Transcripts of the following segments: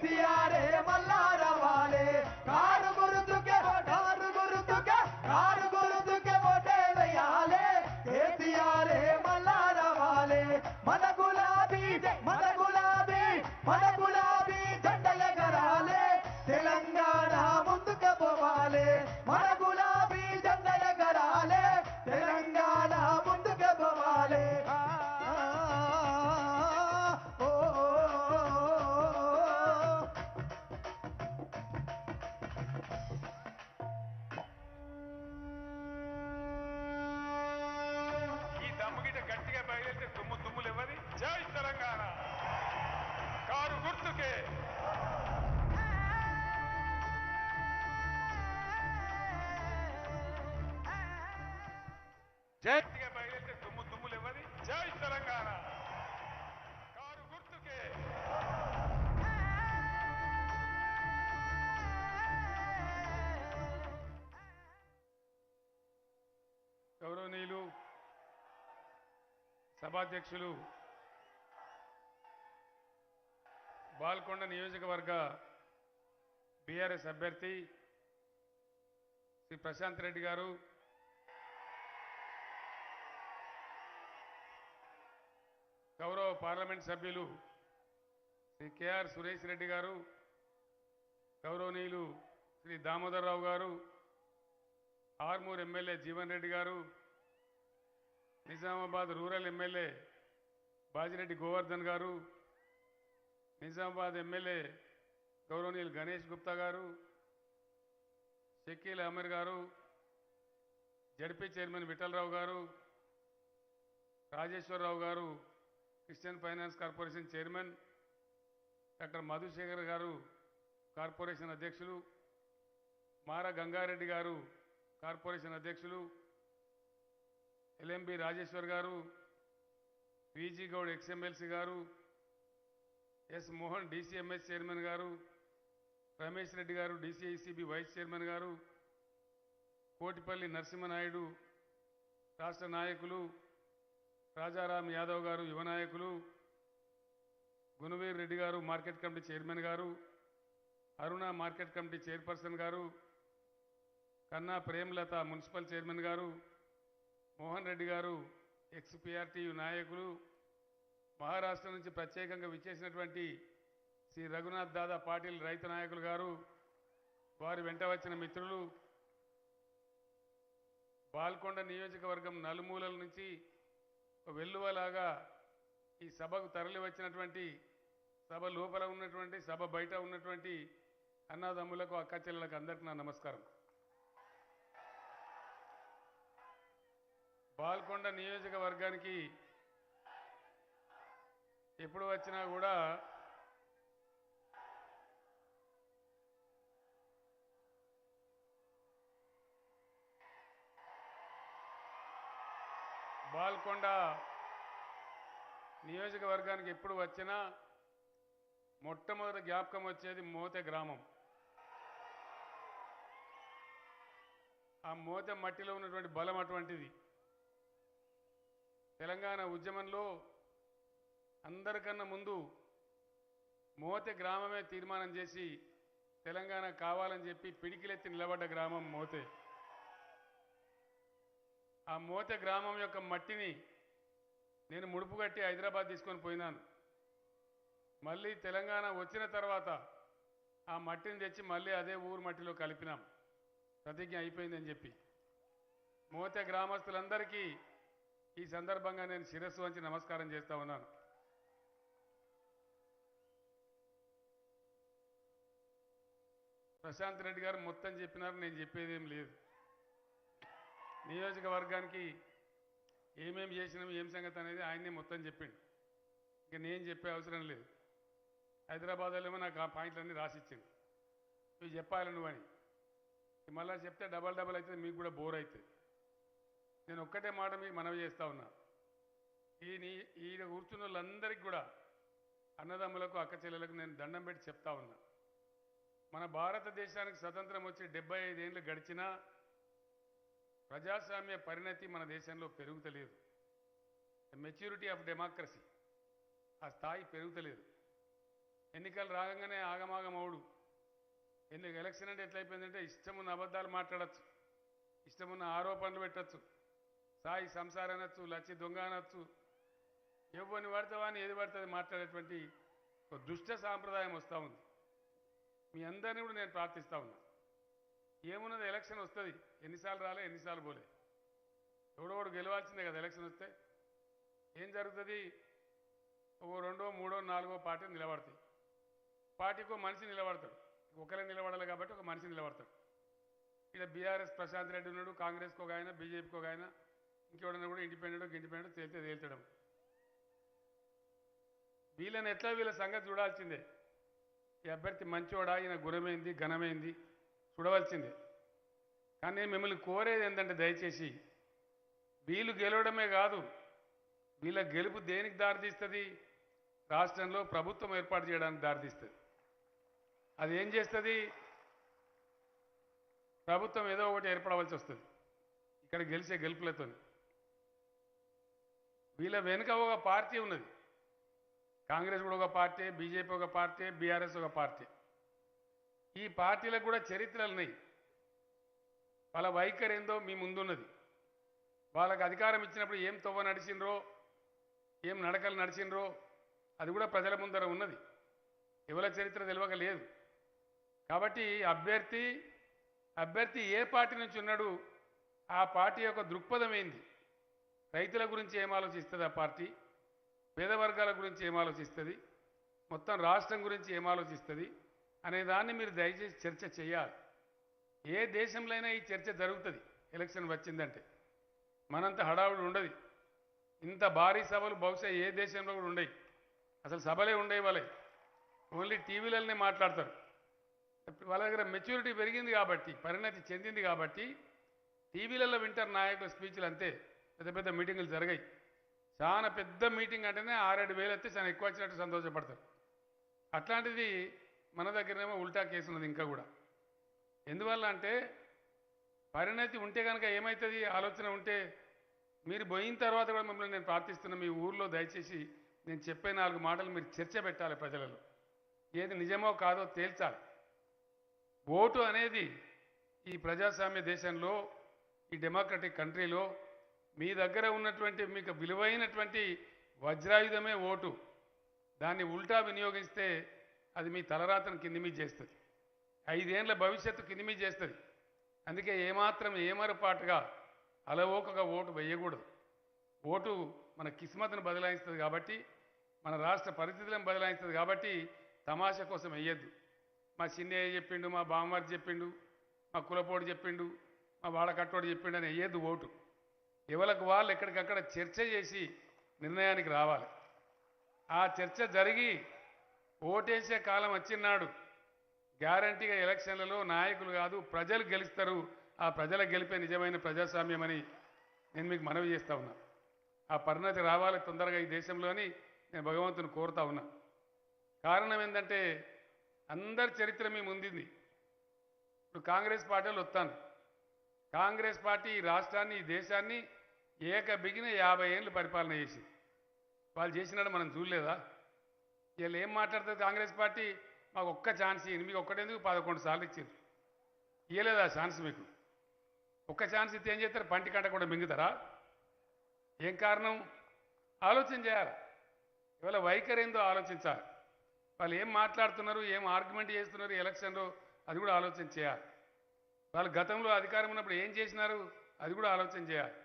కేసీఆర్ మల్లా రావాలే కారు గుర్తుకే ఓటే వేయాలే కేసీఆర్ మల్లా రావాలే మన గులాబీ జెండ ఎగరాలే తెలంగాణ ముందుకు పోవాలే మన గులాబీ జెండ ఎగరాలే తెలంగాణ ముందుకు పోవాలే ఈ దమ్ముగిట గట్టిగా బయలుదేరితే దుమ్ములు ఇవ్వది. జై తెలంగాణ. కారు గుర్తుకే. గట్టిగా బయలుదేరితే దుమ్ములు ఇవ్వది. జై తెలంగాణ. కారు గుర్తుకే. గౌరవనీయులు సభాధ్యక్షులు బాల్కొండ నియోజకవర్గ బీఆర్ఎస్ అభ్యర్థి శ్రీ ప్రశాంత్ రెడ్డి గారు, గౌరవ పార్లమెంట్ సభ్యులు శ్రీ కేఆర్ సురేష్ రెడ్డి గారు, గౌరవనీయులు శ్రీ దామోదర్ రావు గారు, ఆర్మూర్ ఎమ్మెల్యే జీవన్ రెడ్డి గారు, నిజామాబాద్ రూరల్ ఎమ్మెల్యే బాజిరెడ్డి గోవర్ధన్ గారు, నిజామాబాద్ ఎమ్మెల్యే గౌరవనీయులు గణేష్ గుప్తా గారు, షకీల్ అమీర్ గారు, జడ్పీ చైర్మన్ విఠలరావు గారు, రాజేశ్వరరావు గారు, Christian finance corporation chairman, doctor Madhusekhar గారు కార్పొరేషన్ అధ్యక్షులు, మార గంగారెడ్డి గారు కార్పొరేషన్ అధ్యక్షులు, ఎల్ఎంబి రాజేశ్వర్ గారు, విజీ గౌడ్ ఎక్స్ఎమ్మెల్సీ గారు, ఎస్ మోహన్ డీసీఎంఎస్ చైర్మన్ గారు, రమేష్ రెడ్డి గారు డీసీఐసిబి వైస్ చైర్మన్ గారు, కోటిపల్లి నరసింహనాయుడు రాష్ట్ర నాయకులు, రాజారాం యాదవ్ గారు యువ నాయకులు, గుణవీర్ రెడ్డి గారు మార్కెట్ కమిటీ చైర్మన్ గారు, అరుణ మార్కెట్ కమిటీ చైర్పర్సన్ గారు, కన్నా ప్రేమలత మున్సిపల్ చైర్మన్ గారు, మోహన్ రెడ్డి గారు ఎక్స్పీఆర్టీయు నాయకులు, మహారాష్ట్ర నుంచి ప్రత్యేకంగా విచ్చేసినటువంటి శ్రీ రఘునాథ్ దాదా పాటిల్ రైతు నాయకులు గారు, వారి వెంట వచ్చిన మిత్రులు, బాల్కొండ నియోజకవర్గం నలుమూలల నుంచి వెల్లువలాగా ఈ సభకు తరలి వచ్చినటువంటి, సభ లోపల ఉన్నటువంటి, సభ బయట ఉన్నటువంటి అన్నదమ్ములకు అక్క చెల్లెలకు అందరికీ నా నమస్కారం. బాల్కొండ నియోజకవర్గానికి ఎప్పుడు వచ్చినా కూడా బాల్కొండ నియోజకవర్గానికి ఎప్పుడు వచ్చినా మొట్టమొదటి జ్ఞాపకం వచ్చేది మోతె గ్రామం. ఆ మోతె మట్టిలో ఉన్నటువంటి బలం అటువంటిది. తెలంగాణ ఉద్యమంలో అందరికన్నా ముందు మోతె గ్రామమే తీర్మానం చేసి తెలంగాణ కావాలని చెప్పి పిడికిలెత్తి నిలబడ్డ గ్రామం మోతె. ఆ మోతె గ్రామం యొక్క మట్టిని నేను ముడుపు కట్టి హైదరాబాద్ తీసుకొని పోయినాను. మళ్ళీ తెలంగాణ వచ్చిన తర్వాత ఆ మట్టిని తెచ్చి మళ్ళీ అదే ఊరు మట్టిలో కలిపినాం, ప్రతిజ్ఞ అయిపోయిందని చెప్పి. మోతె గ్రామస్తులందరికీ ఈ సందర్భంగా నేను శిరస్సు వంచి నమస్కారం చేస్తా ఉన్నాను. ప్రశాంత్ రెడ్డి గారు మొత్తం చెప్పినారు, నేను చెప్పేదేం లేదు. నియోజకవర్గానికి ఏమేమి చేసినాం, ఏం సంగతి అనేది ఆయన్నే మొత్తం చెప్పిండు. ఇక నేను చెప్పే అవసరం లేదు. హైదరాబాద్లో ఏమో నాకు ఆ పాయింట్లన్నీ రాసిచ్చింది, ఇవి చెప్పాలి నువ్వని. మళ్ళీ చెప్తే డబల్ అవుతుంది, మీకు కూడా బోర్ అవుతుంది. నేను ఒక్కటే మాట మీకు మనవి చేస్తా ఉన్నా. ఈయన కూర్చున్న వాళ్ళందరికీ కూడా, అన్నదమ్ములకు అక్క చెల్లెలకు నేను దండం పెట్టి చెప్తా ఉన్నా. మన భారతదేశానికి స్వతంత్రం వచ్చి 75 ఏళ్ళు గడిచినా ప్రజాస్వామ్య పరిణతి మన దేశంలో పెరుగుతలేదు. మెచ్యూరిటీ ఆఫ్ డెమోక్రసీ, ఆ స్థాయి పెరుగుతలేదు. ఎన్నికలు రాగానే ఆగమాగమవుడు. ఎలక్షన్ అంటే ఎట్లయిపోయిందంటే ఇష్టమున్న అబద్ధాలు మాట్లాడచ్చు, ఇష్టమున్న ఆరోపణలు పెట్టచ్చు, సాయి సంసార అనొచ్చు, లచ్చి దొంగ అనొచ్చు, ఎవరిని పడతావా అని ఏది పడుతుంది మాట్లాడేటువంటి ఒక దుష్ట సాంప్రదాయం వస్తూ ఉంది. మీ అందరినీ కూడా నేను ప్రార్థిస్తూ ఉన్నా. ఏమున్నది, ఎలక్షన్ వస్తుంది, ఎన్నిసార్లు రాలే ఎన్నిసార్లు పోలే, ఎవడోడు గెలవాల్సిందే కదా. ఎలక్షన్ వస్తే ఏం జరుగుతుంది, ఓ రెండో మూడో నాలుగో పార్టీ నిలబడతాయి. పార్టీకో మనిషి నిలబడతాడు, ఒకరే నిలబడాలి కాబట్టి ఒక మనిషి నిలబడతాడు. ఇక్కడ బీఆర్ఎస్ ప్రశాంత్ రెడ్డి ఉన్నాడు, కాంగ్రెస్కి ఒక ఆయన, బీజేపీకి ఒక ఆయన, ఇంకెవడన్నా కూడా ఇండిపెండెంట్ తేల్చడం. వీళ్ళని ఎట్లా వీళ్ళ సంగతి చూడాల్సిందే. ఈ అభ్యర్థి మంచోడా, ఈయన గుణమైంది ఘనమైంది చూడవలసిందే. కానీ నేను మిమ్మల్ని కోరేది ఏంటంటే దయచేసి వీళ్ళు గెలవడమే కాదు, వీళ్ళ గెలుపు దేనికి దారితీస్తుంది, రాష్ట్రంలో ప్రభుత్వం ఏర్పాటు చేయడానికి దారితీస్తుంది. అది ఏం చేస్తుంది, ప్రభుత్వం ఏదో ఒకటి ఏర్పడవలసి వస్తుంది ఇక్కడ గెలిచే గెలుపులతో. వీళ్ళ వెనుక ఒక పార్టీ ఉన్నది, కాంగ్రెస్ కూడా ఒక పార్టీ, బీజేపీ ఒక పార్టీ, బీఆర్ఎస్ ఒక పార్టీ. ఈ పార్టీలకు కూడా చరిత్రలు ఉన్నాయి. వాళ్ళ వైఖరి ఏందో మీ ముందున్నది. వాళ్ళకి అధికారం ఇచ్చినప్పుడు ఏం తవ్వ నడిచిండ్రో, ఏం నడకలు నడిచిండ్రో అది కూడా ప్రజల ముందర ఉన్నది. ఎవరి చరిత్ర తెలియక లేదు. కాబట్టి అభ్యర్థి ఏ పార్టీ నుంచి ఉన్నాడు, ఆ పార్టీ యొక్క దృక్పథం ఏంది, రైతుల గురించి ఏం ఆలోచిస్తుంది ఆ పార్టీ, పేద వర్గాల గురించి ఏం ఆలోచిస్తుంది, మొత్తం రాష్ట్రం గురించి ఏం ఆలోచిస్తుంది అనే దాన్ని మీరు దయచేసి చర్చ చేయాలి. ఏ దేశంలో అయినా ఈ చర్చ జరుగుతుంది. ఎలక్షన్ వచ్చిందంటే మనంత హడావుడు ఉండదు. ఇంత భారీ సభలు బహుశా ఏ దేశంలో కూడా ఉండవు. అసలు సభలే ఉండవు. వాళ్ళే ఓన్లీ టీవీలనే మాట్లాడతారు. వాళ్ళ దగ్గర మెచ్యూరిటీ పెరిగింది కాబట్టి, పరిణతి చెందింది కాబట్టి టీవీలలో వింటారు నాయకుల స్పీచ్లు. అంతే, పెద్ద పెద్ద మీటింగులు జరిగాయి. చాలా పెద్ద మీటింగ్ అంటేనే 6-7 వస్తే చాలా ఎక్కువ వచ్చినట్టు సంతోషపడతారు. అట్లాంటిది మన దగ్గరనేమో ఉల్టా కేసు ఉన్నది ఇంకా కూడా. ఎందువల్ల అంటే పరిణతి ఉంటే కనుక ఏమవుతుంది, ఆలోచన ఉంటే మీరు పోయిన తర్వాత కూడా మిమ్మల్ని నేను ప్రార్థిస్తున్నా, మీ ఊర్లో దయచేసి నేను చెప్పే 4 మాటలు మీరు చర్చ పెట్టాలి. ప్రజలలో ఏది నిజమో కాదో తేల్చాలి. ఓటు అనేది ఈ ప్రజాస్వామ్య దేశంలో, ఈ డెమోక్రటిక్ కంట్రీలో మీ దగ్గర ఉన్నటువంటి మీకు విలువైనటువంటి వజ్రాయుధమే ఓటు. దాన్ని ఉల్టా వినియోగిస్తే అది మీ తలరాతను కింది మీద చేస్తుంది, 5 ఏళ్ల భవిష్యత్తు కింది మీద చేస్తుంది. అందుకే ఏమాత్రం ఏమరపాటుగా అలవోకగా ఓటు వేయకూడదు. ఓటు మన కిస్మత్ను బదలాయిస్తుంది కాబట్టి, మన రాష్ట్ర పరిస్థితులను బదలాయిస్తుంది కాబట్టి తమాషా కోసం వేయద్దు. మా చిన్నయ్య చెప్పిండు, మా బామ్మర్ది చెప్పిండు, మా కులపోడు చెప్పిండు, మా వాడకట్టోడు చెప్పిండు అని వేయద్దు ఓటు. ఎవరికి వాళ్ళు ఎక్కడికక్కడ చర్చ చేసి నిర్ణయానికి రావాలి. ఆ చర్చ జరిగి ఓటేసే కాలం వచ్చినాడు గ్యారంటీగా ఎలక్షన్లలో నాయకులు కాదు ప్రజలు గెలుస్తారు. ఆ ప్రజల గెలిపే నిజమైన ప్రజాస్వామ్యం అని నేను మీకు మనవి చేస్తూ ఉన్నా. ఆ పరిణతి రావాలి తొందరగా ఈ దేశంలోని నేను భగవంతుని కోరుతా ఉన్నా. కారణం ఏంటంటే అందరి చరిత్ర మీ ముందుంది. ఇప్పుడు కాంగ్రెస్ పార్టీలు వస్తాను, కాంగ్రెస్ పార్టీ ఈ రాష్ట్రాన్ని, ఈ దేశాన్ని బిగిన 50 ఏళ్ళు పరిపాలన చేసింది. వాళ్ళు చేసినాడు మనం చూడలేదా? వీళ్ళు ఏం మాట్లాడుతుంది కాంగ్రెస్ పార్టీ, మాకు ఒక్క ఛాన్స్ ఇవ్వండి, మీకు ఒక్కటేందుకు 11 సార్లు ఇచ్చారు, ఇవ్వలేదా ఛాన్స్? మీకు ఒక్క ఛాన్స్ ఇస్తే ఏం చేస్తారు, పంటి కంట కూడా మింగుతారా? ఏం కారణం? ఆలోచన చేయాలి. ఇవాళ వైఖరి ఏందో ఆలోచించాలి. వాళ్ళు ఏం మాట్లాడుతున్నారు, ఏం ఆర్గ్యుమెంట్ చేస్తున్నారు ఎలక్షన్లో, అది కూడా ఆలోచన చేయాలి. వాళ్ళు గతంలో అధికారం ఉన్నప్పుడు ఏం చేసినారు, అది కూడా ఆలోచన చేయాలి.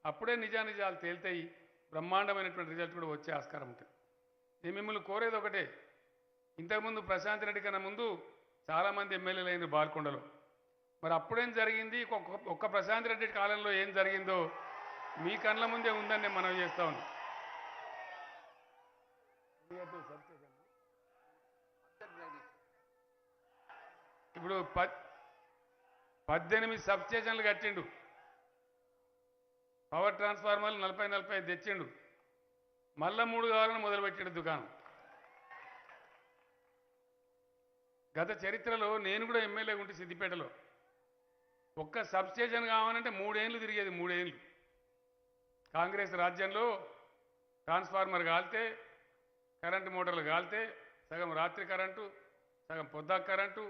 అప్పుడే నిజానిజాలు తేల్తాయి, బ్రహ్మాండమైనటువంటి రిజల్ట్ కూడా వచ్చే ఆస్కారం ఉంటుంది. నేను మిమ్మల్ని కోరేది ఒకటే, ఇంతకుముందు ప్రశాంత్ రెడ్డి కన్నా ముందు చాలామంది ఎమ్మెల్యేలు అయిన బాల్కొండలో, మరి అప్పుడేం జరిగింది, ఒక్క ప్రశాంత్ రెడ్డి కాలంలో ఏం జరిగిందో మీ కళ్ళ ముందే ఉందని నేను మనవి చేస్తా ఉన్నాను. ఇప్పుడు 18 సబ్స్టేషన్లు కట్టిండు, పవర్ ట్రాన్స్ఫార్మర్లు 40-45 తెచ్చిండు, మళ్ళా 3 కావాలని మొదలుపెట్టిండు దుకాణం. గత చరిత్రలో నేను కూడా ఎమ్మెల్యే ఉంటే సిద్దిపేటలో ఒక్క సబ్స్టేషన్ కావాలంటే 3 ఏళ్ళు తిరిగేది. 3 ఏళ్ళు కాంగ్రెస్ రాజ్యంలో ట్రాన్స్ఫార్మర్ కాలితే, కరెంటు మోటార్లు కాలితే, సగం రాత్రి కరెంటు, సగం పొద్దాక కరెంటు,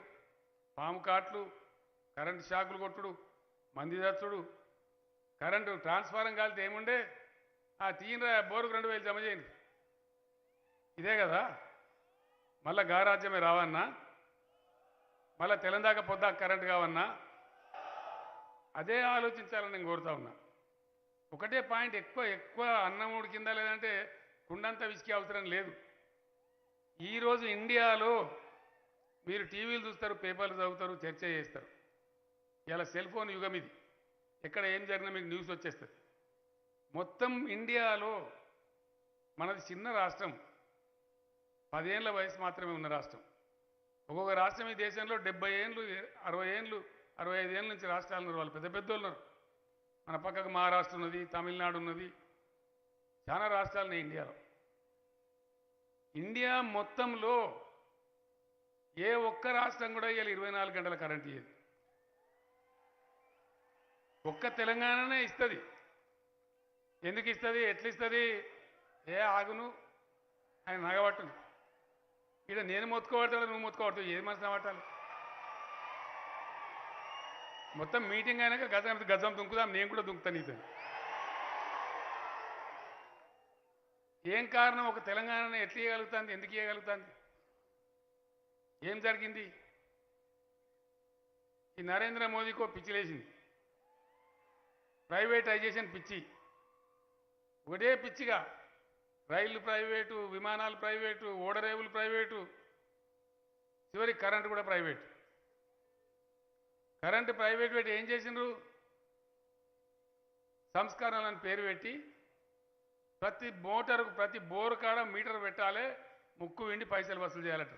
పాము కాట్లు, కరెంటు షాకులు కొట్టుడు, మంది దచ్చుడు, కరెంటు ట్రాన్స్ఫారం కాలితే ఏముండే ఆ తీయనరా బోరుకు 2000 జమ చేయండి. ఇదే కదా మళ్ళా గారాజ్యమే రావన్నా, మళ్ళా తెలంగాణ పొద్దాక కరెంటు కావన్నా, అదే ఆలోచించాలని నేను కోరుతా ఉన్నా. ఒకటే పాయింట్, ఎక్కువ అన్నం ఉడికిందా లేదంటే కుండంతా విసికే అవసరం లేదు. ఈరోజు ఇండియాలో మీరు టీవీలు చూస్తారు, పేపర్లు చదువుతారు, చర్చ చేస్తారు. ఇలా సెల్ ఫోన్ యుగం ఇది. ఎక్కడ ఏం జరిగినా మీకు న్యూస్ వచ్చేస్తుంది. మొత్తం ఇండియాలో మనది చిన్న రాష్ట్రం, 10 ఏళ్ళ వయసు మాత్రమే ఉన్న రాష్ట్రం. ఒక్కొక్క రాష్ట్రం ఈ దేశంలో 70 ఏళ్ళు, 60 ఏళ్ళు, 65 ఏళ్ళ నుంచి రాష్ట్రాలు ఉన్నారు. వాళ్ళు పెద్ద పెద్ద ఉన్నారు. మన పక్కకు మహారాష్ట్ర ఉన్నది, తమిళనాడు ఉన్నది, చాలా రాష్ట్రాలు ఇండియాలో. ఇండియా మొత్తంలో ఏ ఒక్క రాష్ట్రం కూడా ఇవాళ 24 గంటల కరెంట్ ఇయ్యదు. ఒక్క తెలంగాణనే ఇస్తుంది. ఎందుకు ఇస్తుంది, ఎట్లా ఇస్తుంది? ఆగును ఆయన నగబట్టును. ఇక్కడ నేను మొత్తుకోబడతాడు, నువ్వు మొత్తుకోబడతావు, ఏది మనసు పట్టాలి? మొత్తం మీటింగ్ అయినాక గజం దుంకుదాం, నేను కూడా దుంకుతాను నీతో. ఏం కారణం? ఒక తెలంగాణను ఎట్లా ఇవ్వగలుగుతుంది? ఎందుకు ఇవ్వగలుగుతుంది? ఏం జరిగింది? ఈ నరేంద్ర మోదీకో పిచ్చి లేచింది, ప్రైవేటైజేషన్ పిచ్చి. ఒకటే పిచ్చిగా రైళ్లు ప్రైవేటు, విమానాలు ప్రైవేటు, ఓడరేవులు ప్రైవేటు, చివరికి కరెంటు కూడా ప్రైవేటు. కరెంటు ప్రైవేట్ పెట్టి ఏం చేసిండ్రు? సంస్కరణలను పేరు పెట్టి ప్రతి మోటారుకు, ప్రతి బోరు కాడ మీటర్ పెట్టాలి, ముక్కు విండి పైసలు వసూలు చేయాలట.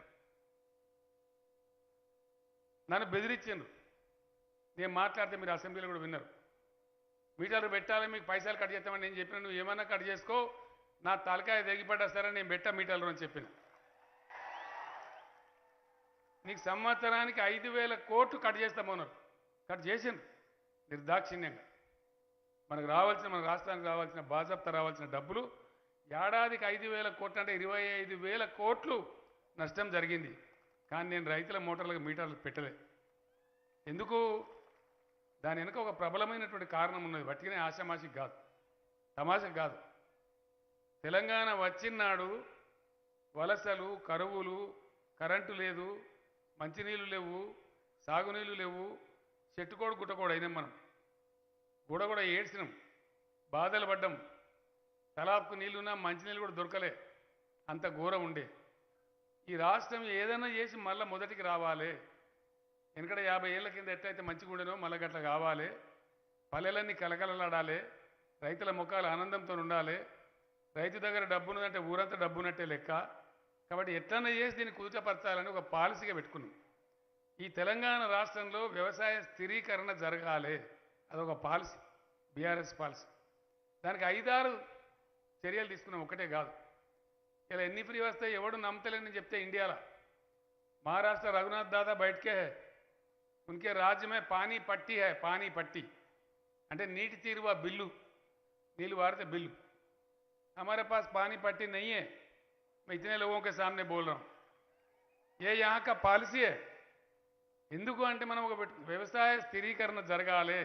నన్ను బెదిరించిండ్రు. నేను మాట్లాడితే మీరు అసెంబ్లీలో కూడా విన్నారు. మీటర్లు పెట్టాలి, మీకు పైసలు కట్ చేస్తామని నేను చెప్పిన. నువ్వు ఏమన్నా కట్ చేసుకో, నా తలకాయ తెగిపడ్డా సరే నేను పెట్టా మీటర్లు అని చెప్పిన. నీకు సంవత్సరానికి 5,000 కోట్లు కట్ చేస్తామన్నారు. కట్ చేసిండ్రు నిర్దాక్షిణ్యంగా. మనకు రావాల్సిన, మన రాష్ట్రానికి రావాల్సిన, బాజప్తా రావాల్సిన డబ్బులు ఏడాదికి 5,000 కోట్లు అంటే 25,000 కోట్లు నష్టం జరిగింది. కానీ నేను రైతుల మోటార్లకు మీటర్లు పెట్టలే. ఎందుకు? దాని వెనుక ఒక ప్రబలమైనటువంటి కారణం ఉన్నది. వట్టిగానే ఆషామాషికి కాదు, తమాషకు కాదు. తెలంగాణ వచ్చినాడు వలసలు, కరువులు, కరెంటు లేదు, మంచినీళ్ళు లేవు, సాగునీళ్ళు లేవు, చెట్టుకోడు గుట్టకోడు అయినాం మనం. కూడా ఏడ్చినాం, బాధలు పడ్డాం. తలాపుకు నీళ్ళున్నా మంచినీళ్ళు కూడా దొరకలే, అంత ఘోరం ఉండే. ఈ రాష్ట్రం ఏదైనా చేసి మళ్ళీ మొదటికి రావాలి. ఎందుకంటే 50 ఏళ్ల కింద ఎట్లయితే మంచిగా ఉండేనో మళ్ళీ గట్లా కావాలి. పల్లెలన్నీ కలకలలాడాలి, రైతుల ముఖాలు ఆనందంతో ఉండాలి. రైతు దగ్గర డబ్బున్నదంటే ఊరంతా డబ్బున్నట్టే లెక్క. కాబట్టి ఎట్లన్నా చేసి దీన్ని కుదుటపరచాలని ఒక పాలసీగా పెట్టుకున్నాం. ఈ తెలంగాణ రాష్ట్రంలో వ్యవసాయ స్థిరీకరణ జరగాలి, అదొక పాలసీ, బీఆర్ఎస్ పాలసీ. దానికి 5-6 చర్యలు తీసుకున్నాం, ఒకటే కాదు. ఇలా ఎన్ని ఫ్రీ వస్తాయి ఎవడు నమ్మతలేని చెప్తే ఇండియాలో महाराष्ट्र रघुनाथ दादा बैठ के है, उनके राज्य में पानी पट्टी है, पानी पट्टी అంటే నీటి తీరువ బిల్లు, నీళ్ళు వారితే బిల్లు. हमारे पास पानी पट्टी नहीं है, मैं इतने लोगों के सामने बोल रहा हूँ. ये यहाँ का पॉलिसी है. ఎందుకు అంటే మనం ఒక వ్యవసాయ స్థిరీకరణ జరగాలి,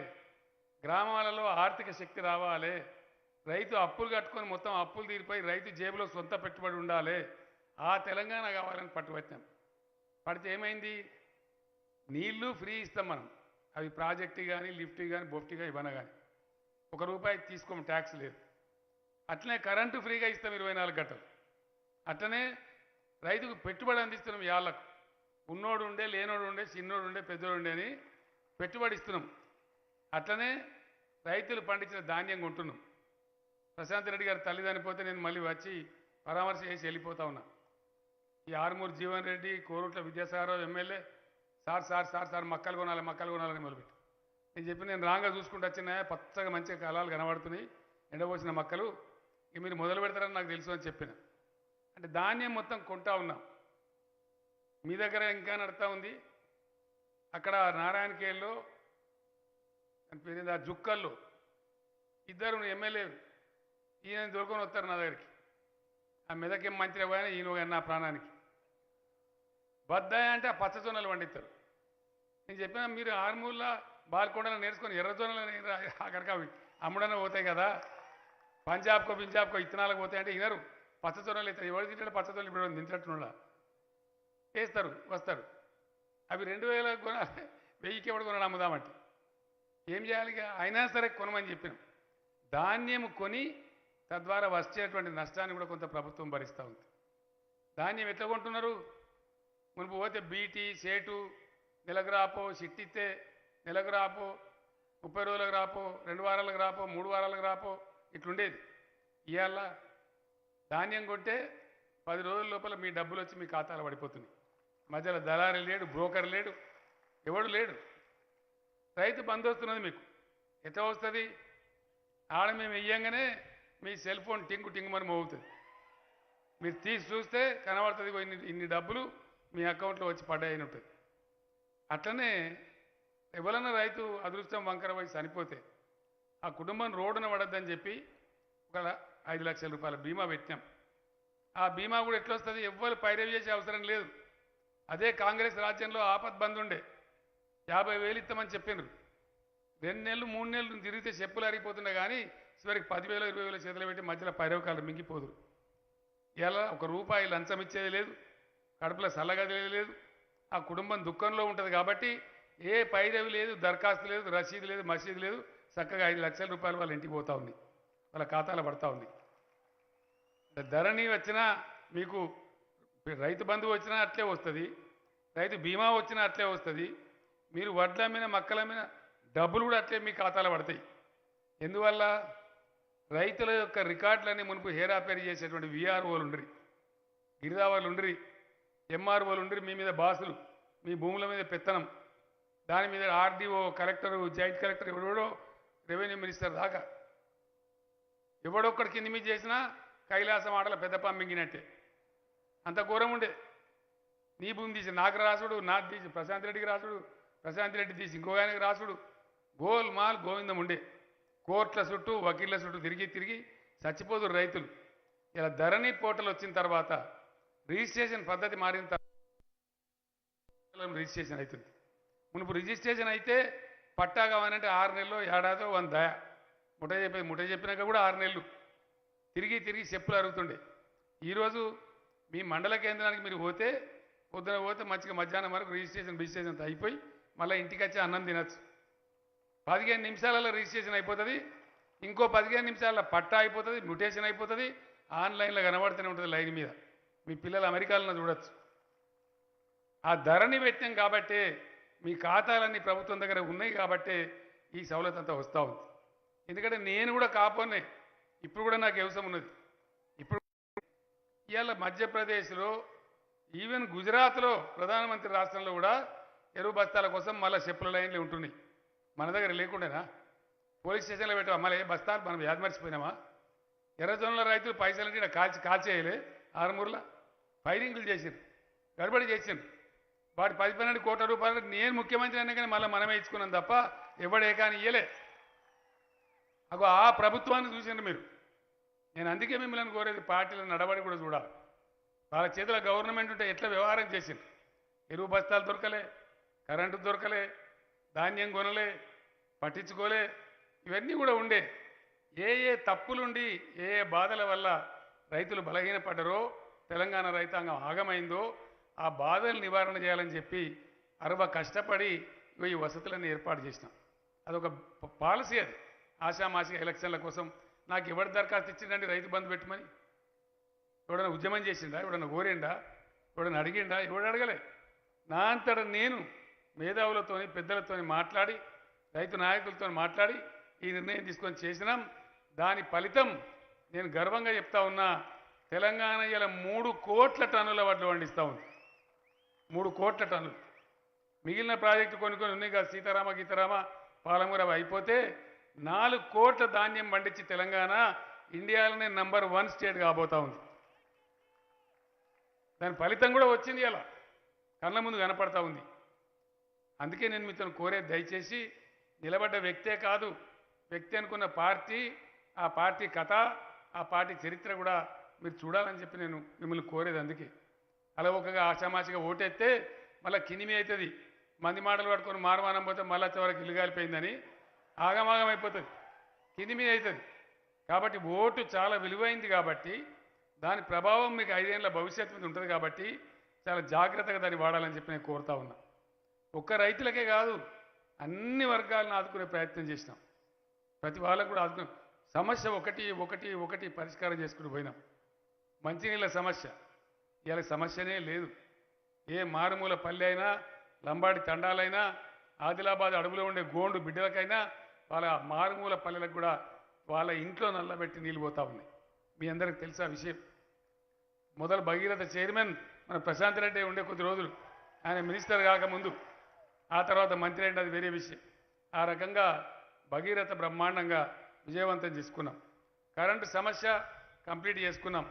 గ్రామాలలో ఆర్థిక శక్తి రావాలి, రైతు అప్పులు కట్టుకొని మొత్తం అప్పులు తీరిపోయి రైతు జేబులో సొంత పెట్టుబడి ఉండాలి. ఆ తెలంగాణ కావాలని పట్టుబట్టాం. పడితే ఏమైంది? నీళ్లు ఫ్రీ ఇస్తాం మనం, అవి ప్రాజెక్టు కానీ, లిఫ్ట్ కానీ, బొఫ్ట్ కానీ, ఇవన్న కానీ ₹1 తీసుకోము, ట్యాక్స్ లేదు. అట్లనే కరెంటు ఫ్రీగా ఇస్తాం 24 గంటలు. అట్లనే రైతుకు పెట్టుబడి అందిస్తున్నాం. యాళ్ళకు ఉన్నోడు ఉండే, లేనోడు ఉండే, చిన్నోడు ఉండే, పెద్దోడు ఉండే అని పెట్టుబడి ఇస్తున్నాం. అట్లనే రైతులు పండించిన ధాన్యం కొంటున్నాం. ప్రశాంత్ రెడ్డి గారు తల్లి చనిపోతే నేను మళ్ళీ వచ్చి పరామర్శ చేసి వెళ్ళిపోతా ఉన్నా. ఈ Armoor Jeevan Reddy, Korutla Vidyasagar Rao MLA sir sir sir sir మక్కలు కొనాలి, మక్కలు కొనాలని మొదలుపెట్టి నేను చెప్పి, నేను రాంగా చూసుకుంటూ వచ్చిన పచ్చగా మంచిగా కళాలు కనబడుతున్నాయి, ఎండబోసిన మక్కలు, ఇక మీరు మొదలు పెడతారని నాకు తెలుసు అని చెప్పిన. అంటే ధాన్యం మొత్తం కొంటా ఉన్నాం. మీ దగ్గర ఇంకా నడుతూ ఉంది. అక్కడ నారాయణఖేల్లో పేరు జుక్కల్లో 2 ఎమ్మెల్యేలు ఈయన దొరుకుని వస్తారు నా దగ్గరికి. ఆ మెదకేం మంచిగా పోయినా ఈయన నా ప్రాణానికి బద్దాయి అంటే ఆ పచ్చ జొన్నలు పండిస్తారు. నేను చెప్పిన మీరు ఆర్మూర్లో బాల్కొండలో నేర్చుకొని ఎర్ర జొన్నలు అక్కడికి అవి అమ్ముడనే పోతాయి కదా, పంజాబ్కో పింజాబ్కో ఇత్తనాలకు పోతాయి అంటే ఇనరు. పచ్చ జొన్నలు ఇస్తారు. ఎవరు తింటాడు పచ్చ జొన్నలు? ఇప్పుడు తింటట్టున్నా వేస్తారు వస్తారు. అవి 2000 కొనాలి, 1000కి ఎవడు కొనడు అమ్ముదామంటే ఏం చేయాలి? ఇక అయినా సరే కొనమని చెప్పినాం. ధాన్యం కొని తద్వారా వచ్చేటువంటి నష్టాన్ని కూడా కొంత ప్రభుత్వం భరిస్తూ ఉంది. ధాన్యం ఎట్లా కొంటున్నారు? మునుపు పోతే బీటీ సేటు నెలకు రాపో, సిట్టిస్తే నెలకు రాపో, 30 రోజులకు రాపో, 2 వారాలకు రాపో, 3 వారాలకు రాపో, ఇట్లుండేది. ఇవాళ ధాన్యం కొంటే 10 రోజుల లోపల మీ డబ్బులు వచ్చి మీ ఖాతాలో పడిపోతున్నాయి. మధ్యలో దళారీ లేడు, బ్రోకర్ లేడు, ఎవడు లేడు. రైతు బంధు వస్తున్నది మీకు. ఎట్లా వస్తుంది? ఆడ మేము వెయ్యంగానే మీ సెల్ ఫోన్ టింగు టింగుమని మోగుతుంది. మీరు తీసి చూస్తే కనబడుతుంది ఇన్ని డబ్బులు మీ అకౌంట్లో వచ్చి పడ్డాయని ఉంటుంది. అట్లనే ఎవరన్నా రైతు అదృష్టం వంకర పోయి చనిపోతే ఆ కుటుంబం రోడ్డున పడద్దని చెప్పి ఒక 5 లక్షల రూపాయల బీమా పెట్టినాం. ఆ బీమా కూడా ఎట్లా వస్తుంది? ఎవ్వరు పైరవి చేసే అవసరం లేదు. అదే కాంగ్రెస్ రాజ్యంలో ఆపద్ బంద్ ఉండే 50,000 ఇస్తామని చెప్పిండ్రు. 2 నెలలు 3 నెలలు తిరిగితే చెప్పులు అరిగిపోతుండే కానీ చివరికి 10,000 20,000 చేతులు పెట్టి మధ్యలో పైరవకాలు మింగిపోదురు. ఇలా ₹1 లంచం ఇచ్చేది లేదు, కడుపులో సల్లగదిలేదు లేదు. ఆ కుటుంబం దుఃఖంలో ఉంటుంది కాబట్టి ఏ పైరవి లేదు, దరఖాస్తు లేదు, రసీదు లేదు, మసీదు లేదు. చక్కగా 5 లక్షల రూపాయలు వాళ్ళ ఇంటికి పోతా ఉంది, వాళ్ళ ఖాతాలో పడతా ఉంది. ధరణి వచ్చినా మీకు రైతు బంధువు వచ్చినా అట్లే వస్తుంది, రైతు బీమా వచ్చినా అట్లే వస్తుంది. మీరు వడ్ల మీద మక్కల మీద డబ్బులు కూడా అట్లే మీ ఖాతాలో పడతాయి. ఎందువల్ల? రైతుల యొక్క రికార్డులన్నీ మునుపు హేరాపేరు చేసేటువంటి విఆర్ఓలు ఉండ్రి, గిరిదావర్లు ఉండ్రి, ఎంఆర్ఓలు ఉండ్రి. మీ మీద బాసులు, మీ భూముల మీద పెత్తనం, దాని మీద ఆర్డీఓ, కలెక్టరు, జాయింట్ కలెక్టర్, ఎవడో రెవెన్యూ మినిస్టర్ దాకా ఎవడొక్కడి కింద మీద చేసినా కైలాసం ఆటల పెద్ద పంపింగినట్టే. అంత ఘోరం ఉండే. నీ భూమి తీసి నాకు రాసుడు, నాకు తీసి ప్రశాంత్ రెడ్డికి రాసుడు, ప్రశాంత్ రెడ్డి తీసి ఇంకో ఆయనకి రాసుడు, గోల్మాల్ గోవిందం ఉండే. కోర్టుల చుట్టూ వకీళ్ళ చుట్టూ తిరిగి తిరిగి చచ్చిపోదురు రైతులు. ఇలా ధరణి పోర్టల్ వచ్చిన తర్వాత రిజిస్ట్రేషన్ పద్ధతి మారిన తర్వాత రిజిస్ట్రేషన్ అవుతుంది. మునుపు రిజిస్ట్రేషన్ అయితే పట్టా కావాలంటే 6 నెలలు, ఏడాదో 100 దయ ముఠ చెప్పినాక కూడా 6 నెలలు తిరిగి తిరిగి చెప్పులు అరుగుతుండే. ఈరోజు మీ మండల కేంద్రానికి మీరు పోతే పొద్దున పోతే మంచిగా మధ్యాహ్నం వరకు రిజిస్ట్రేషన్ అయిపోయి మళ్ళీ ఇంటికి వచ్చి అన్నం తినచ్చు. 15 నిమిషాలలో రిజిస్ట్రేషన్ అయిపోతుంది. ఇంకో 15 నిమిషాలలో పట్టా అయిపోతుంది, మ్యూటేషన్ అయిపోతుంది. ఆన్లైన్లో కనబడుతూనే ఉంటుంది లైన్ మీద. మీ పిల్లలు అమెరికాలో చూడొచ్చు. ఆ ధరని పెట్టాం కాబట్టే మీ ఖాతాలన్నీ ప్రభుత్వం దగ్గర ఉన్నాయి కాబట్టే ఈ సౌలత్ అంతా వస్తూ ఉంది. ఎందుకంటే నేను కూడా కాపోనే, ఇప్పుడు కూడా నాకు అవసరం ఉన్నది. ఇప్పుడు ఇవాళ మధ్యప్రదేశ్లో, ఈవెన్ గుజరాత్లో, ప్రధానమంత్రి రాష్ట్రంలో కూడా ఎరువు బస్తాల కోసం మళ్ళీ చెప్పుల లైన్లు ఉంటున్నాయి. మన దగ్గర లేకుండానా? పోలీస్ స్టేషన్లో పెట్టావా? మళ్ళీ బస్తాలు మనం యాద మర్చిపోయినామా? ఎర్రజొన్నల రైతులు పైసలంటే ఇక్కడ కాల్చేయలే. ఆరుమూరులో ఫైరింగ్లు చేసిండ్రు, గడబడి చేసిండ్రు. వాటి 10-12 కోట్ల రూపాయలు నేను ముఖ్యమంత్రి అయినా కానీ మళ్ళీ మనమే ఇచ్చుకున్నాం తప్ప ఎవడే కానీ ఇయ్యలే. అగో ఆ ప్రభుత్వాన్ని చూసిండ్రు మీరు. నేను అందుకే మిమ్మల్ని కోరేది, పార్టీల నడబడి కూడా చూడాలి. వాళ్ళ చేతిలో గవర్నమెంట్ ఉంటే ఎట్లా వ్యవహారం చేసిండ్రు. ఎరువు బస్తాలు దొరకలే, కరెంటు దొరకలే, ధాన్యం కొనలే, పట్టించుకోలే. ఇవన్నీ కూడా ఉండే. ఏ తప్పులుండి ఏ బాధల వల్ల రైతులు బలహీనపడ్డారో, తెలంగాణ రైతాంగం ఆగమైందో ఆ బాధలు నివారణ చేయాలని చెప్పి అరవ కష్టపడి ఈ వసతులన్నీ ఏర్పాటు చేసినాం. అదొక పాలసీ. అది ఆషామాషిగా ఎలక్షన్ల కోసం నాకు ఎవరి దరఖాస్తు ఇచ్చిందండి రైతు బంధు పెట్టమని? ఎవడన్నా ఉద్యమం చేసిండా? ఎవడన్నా కోరిండా? ఎవడన్నా అడిగిండా? ఎవడు అడగలే. నా అంతటా నేను మేధావులతోని పెద్దలతోని మాట్లాడి, రైతు నాయకులతో మాట్లాడి ఈ నిర్ణయం తీసుకొని చేసినాం. దాని ఫలితం నేను గర్వంగా చెప్తా ఉన్నా. తెలంగాణ ఇలా 3 కోట్ల టన్నుల వడ్లు పండిస్తూ ఉంది. 3 కోట్ల టన్నులు. మిగిలిన ప్రాజెక్టు కొన్ని ఉన్నాయి కదా, సీతారామ గీతారామ పాలమూరు అవి అయిపోతే 4 కోట్ల ధాన్యం పండించి తెలంగాణ ఇండియాలోనే నంబర్ 1 స్టేట్ కాబోతా ఉంది. దాని ఫలితం కూడా వచ్చింది, ఇలా కళ్ళ ముందు కనపడతా ఉంది. అందుకే నేను మీతో కోరేది, దయచేసి నిలబడ్డ వ్యక్తే కాదు, వ్యక్తి అనుకున్న పార్టీ, ఆ పార్టీ కథ, ఆ పార్టీ చరిత్ర కూడా మీరు చూడాలని చెప్పి నేను మిమ్మల్ని కోరేది. అందుకే అలవోకగా ఆషామాషిగా ఓటేస్తే మళ్ళీ కినిమి అవుతుంది, మంది మాటలు పట్టుకొని మారమానం పోతే మళ్ళీ చివరికి ఇల్లు కాలిపోయిందని ఆగమాగం అయిపోతుంది, కినిమి అవుతుంది. కాబట్టి ఓటు చాలా విలువైంది కాబట్టి దాని ప్రభావం మీకు 5 ఏళ్ల భవిష్యత్తు మీద ఉంటుంది కాబట్టి చాలా జాగ్రత్తగా దాన్ని వాడాలని చెప్పి నేను కోరుతా ఉన్నా. ఒక్క రైతులకే కాదు, అన్ని వర్గాలను ఆదుకునే ప్రయత్నం చేసినాం. ప్రతి వాళ్ళకు కూడా ఆదుకునే సమస్య ఒకటి ఒకటి ఒకటి పరిష్కారం చేసుకుంటూ పోయినాం. మంచినీళ్ళ సమస్య ఇవాళ సమస్యనే లేదు. ఏ మారుమూల పల్లె అయినా, లంబాడి తండాలైనా, ఆదిలాబాద్ అడవులో ఉండే గోండు బిడ్డలకైనా వాళ్ళ మారుమూల పల్లెలకు కూడా వాళ్ళ ఇంట్లో నల్లబెట్టి నీళ్ళు పోతా ఉన్నాయి. మీ అందరికి తెలుసా విషయం. మొదలు భగీరథ చైర్మన్ మన ప్రశాంత్ రెడ్డి ఉండే కొద్ది రోజులు, ఆయన మినిస్టర్ కాకముందు, ఆ తర్వాత మంత్రి అంటే అది వేరే విషయం. ఆ రకంగా భగీరథ బ్రహ్మాండంగా విజయవంతం చేసుకున్నాం. కరెంటు సమస్య కంప్లీట్ చేసుకున్నాం.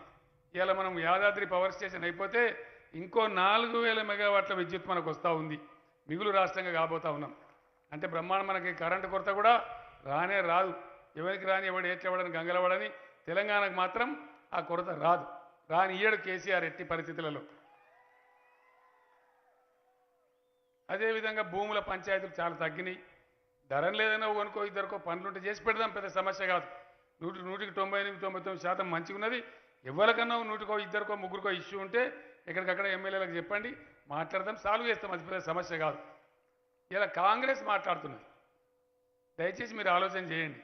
ఇవాళ మనం యాదాద్రి పవర్ స్టేషన్ అయిపోతే ఇంకో 4000 మెగావాట్ల విద్యుత్ మనకు వస్తూ ఉంది. మిగులు రాష్ట్రంగా కాబోతా ఉన్నాం. అంటే బ్రహ్మాండం మనకి కరెంటు కొరత కూడా రానే రాదు. ఎవరికి రాని ఎవడు ఏట్లవడని గంగలవడని తెలంగాణకు మాత్రం ఆ కొరత రాదు. రాని ఈయడు కేసీఆర్ ఎట్టి పరిస్థితులలో. అదేవిధంగా భూముల పంచాయతీలు చాలా తగ్గినాయి. ధరం లేదన్నా కొనుక్కో ఇద్దరికో పనులుంటే చేసి పెడదాం, పెద్ద సమస్య కాదు. 100కి 98-99% మంచిగా ఉన్నది. ఎవరికన్నా 100కో ఇద్దరికో ముగ్గురికో ఇష్యూ ఉంటే ఎక్కడికక్కడ ఎమ్మెల్యేలకు చెప్పండి, మాట్లాడదాం, సాల్వ్ చేస్తాం. అది పెద్ద సమస్య కాదు. ఇలా కాంగ్రెస్ మాట్లాడుతున్నది. దయచేసి మీరు ఆలోచన చేయండి.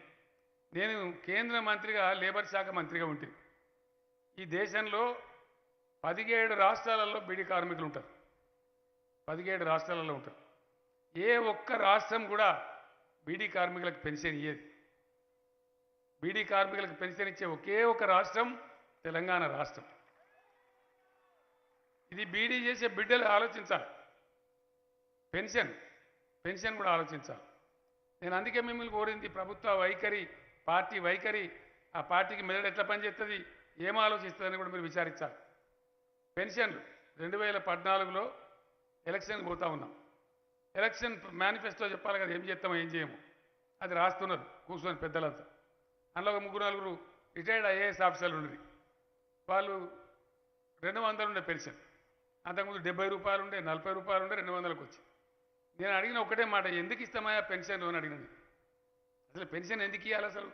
నేను కేంద్ర మంత్రిగా, లేబర్ శాఖ మంత్రిగా ఉంటే ఈ దేశంలో 17 రాష్ట్రాలలో బీడీ కార్మికులు ఉంటారు. 17 రాష్ట్రాలలో ఉంటారు. ఏ ఒక్క రాష్ట్రం కూడా బీడీ కార్మికులకు పెన్షన్ ఇయ్యేది. బీడీ కార్మికులకు పెన్షన్ ఇచ్చే ఒకే ఒక రాష్ట్రం తెలంగాణ రాష్ట్రం. ఇది బీడీ చేసే బిడ్డలు ఆలోచించాలి. పెన్షన్ కూడా ఆలోచించాలి. నేను అందుకే మిమ్మల్ని కోరింది, ప్రభుత్వ వైఖరి, పార్టీ వైఖరి, ఆ పార్టీకి మెదడు ఎట్లా పనిచేస్తుంది, ఏం ఆలోచిస్తుందని కూడా మీరు విచారించాలి. పెన్షన్లు 2014లో ఎలక్షన్కి పోతా ఉన్నాం. ఎలక్షన్ మేనిఫెస్టో చెప్పాలి కదా, ఏం చేస్తామో ఏం చేయము. అది రాస్తున్నారు కూర్చొని పెద్దలంతా. అందులో ఒక 3-4 రిటైర్డ్ ఐఏఎస్ ఆఫీసర్లు ఉన్నది. వాళ్ళు 200 ఉండే పెన్షన్, అంతకుముందు 70 రూపాయలు ఉండే, 40 రూపాయలు ఉండే, 200లకు వచ్చి. నేను అడిగిన ఒకటే మాట, ఎందుకు ఇస్తామయ్యా పెన్షన్ అని అడిగినాను. అసలు పెన్షన్ ఎందుకు ఇవ్వాలి, అసలు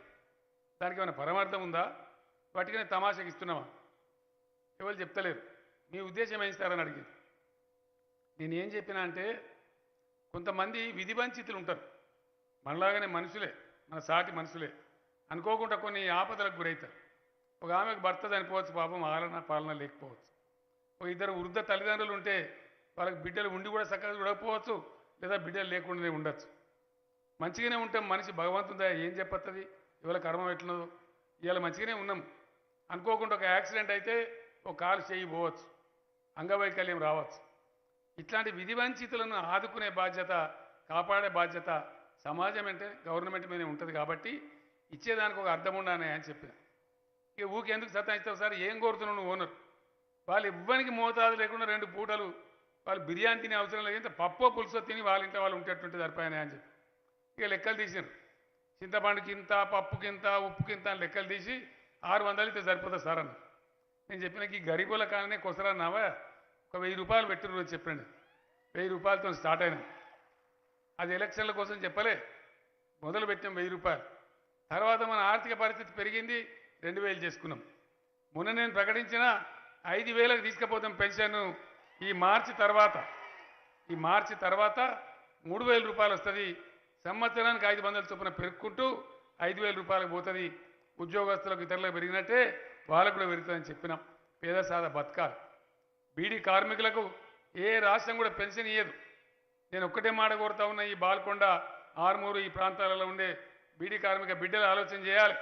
దానికి ఏమైనా పరమార్థం ఉందా, వాటికనే తమాషకి ఇస్తున్నామా? ఎవరు చెప్తలేరు. మీ ఉద్దేశం ఏం ఇస్తారని అడిగింది. నేనేం చెప్పినా అంటే, కొంతమంది విధి వంచితులు ఉంటారు, మనలాగానే మనుషులే, మన సాటి మనుషులే, అనుకోకుండా కొన్ని ఆపదలకు గురవుతారు. ఒక ఆమెకు భర్త చనిపోవచ్చు, పాపం ఆలన పాలన లేకపోవచ్చు. ఒక 2 వృద్ధ తల్లిదండ్రులు ఉంటే వాళ్ళకి బిడ్డలు ఉండి కూడా చక్కగా చూడకపోవచ్చు, లేదా బిడ్డలు లేకుండానే ఉండొచ్చు. మంచిగానే ఉంటాం, మనిషి భగవంతుందా ఏం చెప్పత్తది, ఇవాళ కర్మ ఎట్లున్నదో. ఇవాళ మంచిగానే ఉన్నాం, అనుకోకుండా ఒక యాక్సిడెంట్ అయితే ఒక కాలు చేయి పోవచ్చు, అంగవైకల్యం రావచ్చు. ఇట్లాంటి విధి వంచితులను ఆదుకునే బాధ్యత, కాపాడే బాధ్యత సమాజం అంటే గవర్నమెంట్ మీదే ఉంటుంది. కాబట్టి ఇచ్చేదానికి ఒక అర్థం ఉండాలి అని చెప్పాను. ఇక ఊకెందుకు సతాయిస్తావు సార్, ఏం కోరుతున్నావు నువ్వు ఓనర్? వాళ్ళు ఇవ్వనికి మోతాదు లేకుండా 2 పూటలు వాళ్ళు బిర్యానీ తినే అవసరం లేదు, ఇంత పప్పో పులుసో తిని వాళ్ళ ఇంట్లో వాళ్ళు ఉంటేట్టుంటే సరిపోయాయి అని చెప్పి ఇక లెక్కలు తీసారు. చింతపండుకి ఇంత, పప్పుకి ఇంత, ఉప్పుకి ఇంత అని లెక్కలు తీసి 600 అయితే సరిపోతుంది సార్ అన్న. నేను చెప్పిన ఈ గరీబుల కాలనే కొసరన్నావా, ఒక 1000 రూపాయలు పెట్టిరు అని చెప్పండి. 1000 రూపాయలతో స్టార్ట్ అయినా. అది ఎలక్షన్ల కోసం చెప్పలే, మొదలు పెట్టాం 1000 రూపాయలు. తర్వాత మన ఆర్థిక పరిస్థితి పెరిగింది, 2000 చేసుకున్నాం. మొన్న నేను ప్రకటించిన 5000కి తీసుకుపోతాం పెన్షన్. ఈ మార్చి తర్వాత 3000 రూపాయలు వస్తుంది. సంవత్సరానికి 500 చొప్పున పెరుక్కుంటూ 5000 రూపాయలకు పోతుంది. ఉద్యోగస్తులకు ఇతరులకు పెరిగినట్టే వాళ్ళకు కూడా పెరుగుతుందని చెప్పినాం. పేద సాదా బతకాలి. బీడీ కార్మికులకు ఏ రాష్ట్రం కూడా పెన్షన్ ఇయ్యదు. నేను ఒక్కటే మాట కోరుతా ఉన్నా, ఈ బాల్కొండ, ఆర్మూరు ఈ ప్రాంతాలలో ఉండే బీడీ కార్మిక బిడ్డలు ఆలోచన చేయాలి.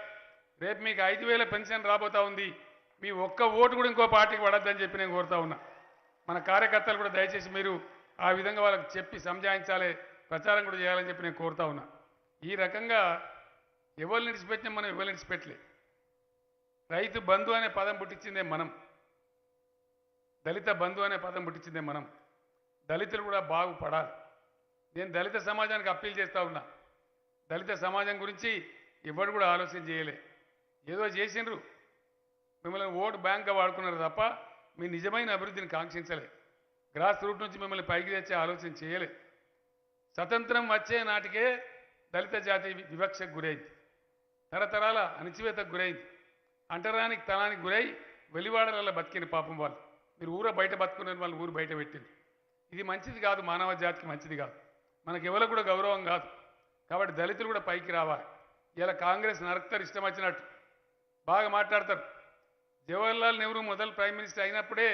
రేపు మీకు 5000 పెన్షన్ రాబోతా ఉంది. మీ ఒక్క ఓటు కూడా ఇంకో పార్టీకి పడద్దని చెప్పి నేను కోరుతా ఉన్నా. మన కార్యకర్తలు కూడా దయచేసి మీరు ఆ విధంగా వాళ్ళకి చెప్పి సంజాయించాలి, ప్రచారం కూడా చేయాలని చెప్పి నేను కోరుతా ఉన్నా. ఈ రకంగా ఎవరిని విడిచిపెట్టినా మనం ఎవరిని విడిచిపెట్టలే. రైతు బంధు అనే పదం పుట్టించిందే మనం, దళిత బంధు అనే పదం పుట్టించిందే మనం. దళితులు కూడా బాగుపడాలి. నేను దళిత సమాజానికి అప్పీల్ చేస్తూ ఉన్నా. దళిత సమాజం గురించి ఎవరు కూడా ఆలోచన చేయలే. ఏదో చేసిండ్రు, మిమ్మల్ని ఓటు బ్యాంక్గా వాడుకున్నారు తప్ప మీ నిజమైన అభివృద్ధిని కాంక్షించలే. గ్రాస్ రూట్ నుంచి మిమ్మల్ని పైకి తెచ్చే ఆలోచన చేయలే. స్వతంత్రం వచ్చే నాటికే దళిత జాతి వివక్షకు గురైంది, తరతరాల అణచివేతకు గురైంది, అంటరానికి తనానికి గురై వెలివాడలలో బతికిన పాపం వాళ్ళు. మీరు ఊర బయట బతుకునే వాళ్ళు ఊరు బయట పెట్టింది. ఇది మంచిది కాదు, మానవ జాతికి మంచిది కాదు, మనకు ఎవరికి కూడా గౌరవం కాదు. కాబట్టి దళితులు కూడా పైకి రావాలి. ఇలా కాంగ్రెస్ నరకుతారు, ఇష్టం వచ్చినట్టు బాగా మాట్లాడతారు. జవహర్లాల్ నెహ్రూ మొదలు ప్రైమ్ మినిస్టర్ అయినప్పుడే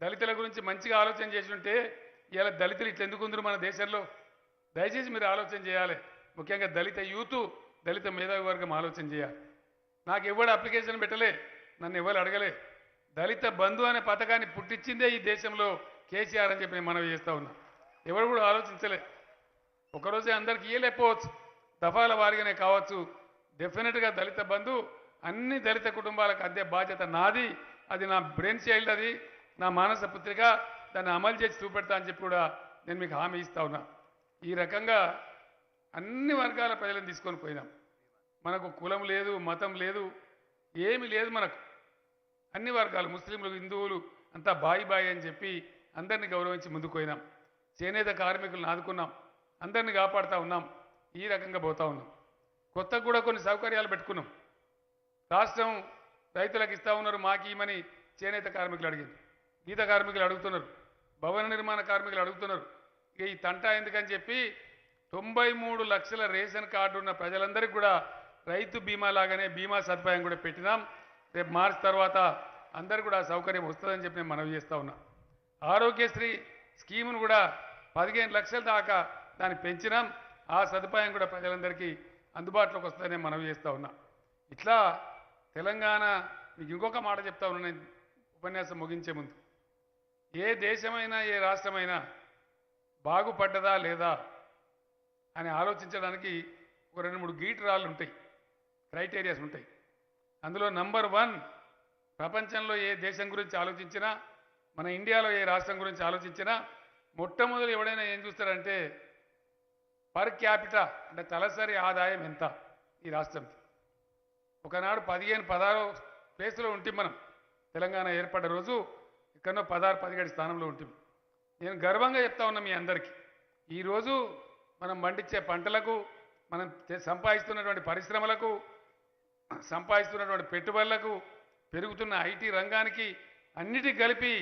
దళితుల గురించి మంచిగా ఆలోచన చేసి ఉంటే ఇలా దళితులు ఇట్లా ఎందుకు ఉందరు మన దేశంలో? దయచేసి మీరు ఆలోచన చేయాలి. ముఖ్యంగా దళిత యూత్, దళిత మేధావి వర్గం ఆలోచన చేయాలి. నాకు ఎవరు అప్లికేషన్ పెట్టలే, నన్ను ఎవరు అడగలే. దళిత బంధు అనే పథకాన్ని పుట్టించిందే ఈ దేశంలో కేసీఆర్ అని చెప్పి నేను మనవి చేస్తా ఉన్నా. ఎవరు కూడా ఆలోచించలే. ఒకరోజే అందరికీ ఇయ్యలేకపోవచ్చు, దఫాల వారిగానే కావచ్చు. డెఫినెట్గా దళిత బంధు అన్ని దళిత కుటుంబాలకు అందే బాధ్యత నాది. అది నా బ్రెయిన్ చైల్డ్, అది నా మానస పుత్రిక. దాన్ని అమలు చేసి చూపెడతా అని చెప్పి కూడా నేను మీకు హామీ ఇస్తా ఉన్నా. ఈ రకంగా అన్ని వర్గాల ప్రజలను తీసుకొని పోయినాం. మనకు కులం లేదు, మతం లేదు, ఏమి లేదు. మనకు అన్ని వర్గాలు, ముస్లింలు, హిందువులు అంతా బాయి బాయి అని చెప్పి అందరినీ గౌరవించి ముందుకు పోయినాం. చేనేత కార్మికులను ఆదుకున్నాం, అందరినీ కాపాడుతూ ఉన్నాం. ఈ రకంగా పోతా ఉన్నాం. కొత్తగా కూడా కొన్ని సౌకర్యాలు పెట్టుకున్నాం. రాష్ట్రం రైతులకు ఇస్తూ ఉన్నారు, మాకీమని చేనేత కార్మికులు అడిగింది, గీత కార్మికులు అడుగుతున్నారు, భవన నిర్మాణ కార్మికులు అడుగుతున్నారు. ఇక ఈ తంటా ఎందుకని చెప్పి 93 లక్షల రేషన్ కార్డు ఉన్న ప్రజలందరికీ కూడా రైతు బీమా లాగానే బీమా సదుపాయం కూడా పెట్టినాం. రేపు మార్చి తర్వాత అందరికీ కూడా సౌకర్యం వస్తుందని చెప్పి నేను మనవి చేస్తూ ఉన్నా. ఆరోగ్యశ్రీ స్కీమును కూడా 15 లక్షల దాకా దాన్ని పెంచినాం. ఆ సదుపాయం కూడా ప్రజలందరికీ అందుబాటులోకి వస్తుందని నేను మనవి చేస్తూ ఉన్నా. ఇట్లా తెలంగాణ, మీకు ఇంకొక మాట చెప్తా ఉన్నా నేను ఉపన్యాసం ముగించే ముందు. ఏ దేశమైనా ఏ రాష్ట్రమైనా బాగుపడ్డదా లేదా అని ఆలోచించడానికి ఒక 2-3 గీటురాళ్ళు ఉంటాయి, క్రైటీరియాస్ ఉంటాయి. అందులో నంబర్ 1, ప్రపంచంలో ఏ దేశం గురించి ఆలోచించినా, మన ఇండియాలో ఏ రాష్ట్రం గురించి ఆలోచించినా మొట్టమొదటి ఎవడైనా ఏం చూస్తారంటే పర్ క్యాపిటా, అంటే తలసరి ఆదాయం ఎంత ఈ రాష్ట్రంకి. ఒకనాడు 15-16 ప్లేస్లో ఉంటాం మనం. తెలంగాణ ఏర్పడ్డ రోజు ఎక్కడో 16-17 స్థానంలో ఉంటాం. నేను గర్వంగా చెప్తా ఉన్నా మీ అందరికీ, ఈరోజు మనం పండించే పంటలకు, మనం సంపాదిస్తున్నటువంటి పరిశ్రమలకు, సంపాదిస్తున్నటువంటి పెట్టుబడులకు, పెరుగుతున్న ఐటీ రంగానికి అన్నిటి కలిపి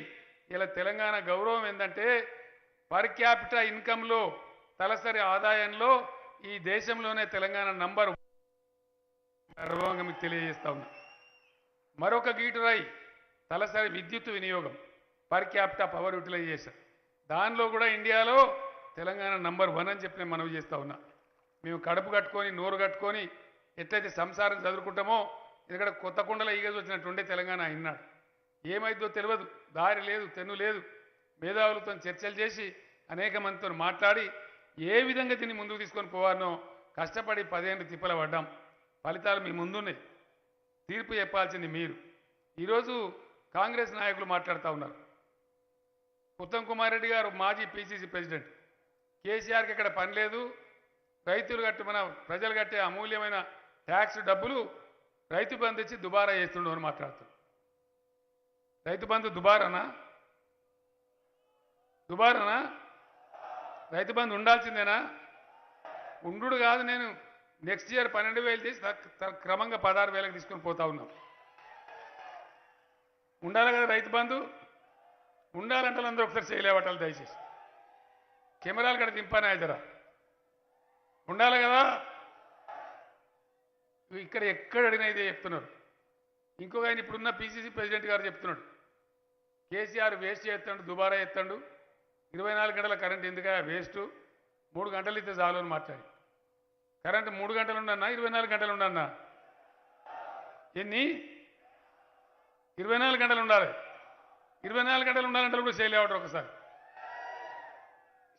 ఇలా తెలంగాణ గౌరవం ఏంటంటే పర్ క్యాపిటా ఇన్కంలో, తలసరి ఆదాయంలో ఈ దేశంలోనే తెలంగాణ నంబర్ గర్వంగా మీకు తెలియజేస్తా ఉన్నా. మరొక గీటురాయి తలసరి విద్యుత్ వినియోగం, పర్ క్యాపిటా పవర్ యూటిలైజేషన్, దానిలో కూడా ఇండియాలో తెలంగాణ నంబర్ 1 అని చెప్పి నేను మనవి చేస్తూ ఉన్నా. మేము కడుపు కట్టుకొని నోరు కట్టుకొని ఎట్లయితే సంసారం చదువుకుంటామో, ఇక్కడ కొత్త కుండల ఈగలు వచ్చినట్టు ఉండే తెలంగాణ అయినాడు. ఏమైందో తెలియదు, దారి లేదు, తెన్ను లేదు. మేధావులతో చర్చలు చేసి అనేక మందితో మాట్లాడి ఏ విధంగా దీన్ని ముందుకు తీసుకొని పోవాలనో కష్టపడి 10 ఏళ్ళు తిప్పల పడ్డాం. ఫలితాలు మీ ముందున్నాయి, తీర్పు చెప్పాల్సింది మీరు. ఈరోజు కాంగ్రెస్ నాయకులు మాట్లాడుతూ ఉన్నారు. ఉత్తమ్ కుమార్ రెడ్డి గారు మాజీ పిసిసి ప్రెసిడెంట్, కేసీఆర్కి ఇక్కడ పని లేదు, రైతులు కట్టి మన ప్రజలు కట్టే అమూల్యమైన ట్యాక్స్ డబ్బులు రైతు బంధు ఇచ్చి దుబారా చేస్తుండవు అని మాట్లాడుతారు. రైతు బంధు దుబారానా? దుబారానా? రైతు బంధు ఉండాల్సిందేనా? ఉండు కాదు, నేను నెక్స్ట్ ఇయర్ 12,000 తీసి క్రమంగా 16,000కి తీసుకొని పోతా ఉన్నాం. ఉండాలి కదా రైతు బంధు? ఉండాలంటే అందరూ ఒకసారి చేయలేవటాలు దయచేసి. కెమెరాలు కూడా దింపానే జరా, ఉండాలి కదా. ఇక్కడ ఎక్కడ అడిగినా ఇదే చెప్తున్నారు. ఇంకొక ఆయన ఇప్పుడున్న పిసిసి ప్రెసిడెంట్ గారు చెప్తున్నాడు, కేసీఆర్ వేస్ట్ చేస్తాడు, దుబారా చేస్తాడు, 24 గంటల కరెంట్ ఎందుక వేస్ట్, 3 గంటలు ఇస్తే చాలు అని మాట్లాడి. కరెంట్ 3 గంటలు ఉండన్నా 24 గంటలు ఉండన్నా? ఎన్ని? 24 గంటలు ఉండాలి. 24 గంటలు ఉండాలంటే కూడా చేయలేవటం. ఒకసారి